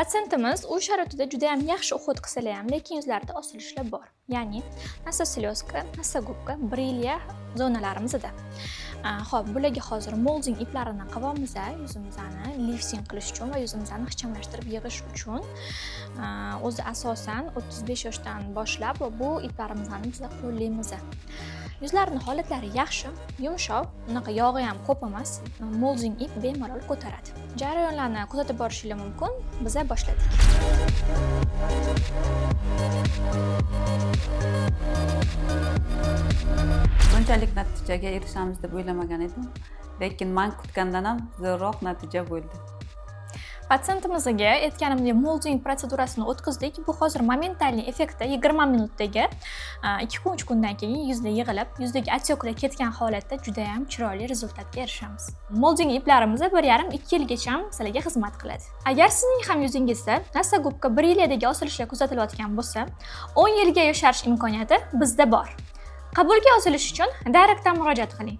Patsientimiz u sharoitida juda ham yaxshi uxud qilsalar ham, lekin yuzlarida osilishlar bor. Ya'ni nasoslyozka, nasogubka, brilya zonalarimizda. Xo'p, bularga hozir molding iplarini qilamiz, yuzimizni lifting qilish uchun va yuzimizni ixchamlashtirib yig'ish uchun. O'zi asosan 35 yoshdan boshlab bu iplarimizni biz qo'llaymiz. Yuzlarning holatlari yaxshi, yumshoq, unaqa yog'i ham ko'p emas. Molding ip bemalol ko'taradi. Jarayonlarni kuzatib borishingiz mumkin. Biz boshladik. Bunchalik natijaga erishamiz deb o'ylamagan edim, lekin men kutgandan ham zo'rroq natija bo'ldi. Patsientimizga aytganimdek molding protsedurasini o'tkazdik. Bu hozir momentalniy effektda 20 minutdagi 2-3 kundan keyin yuzda yig'ilib, yuzdagi отекlar ketgan holatda juda ham chiroyli rezultatga erishamiz. Molding iplarimiz 1,5-2 yilgacha sizlarga xizmat qiladi. Agar sizning ham yuzingizda nasogubka, brilyadagi osilishlar kuzatilayotgan bo'lsa, 10 yilga yosharish imkoniyati bizda bor. Qabulga yozilish uchun direktdan murojaat qiling.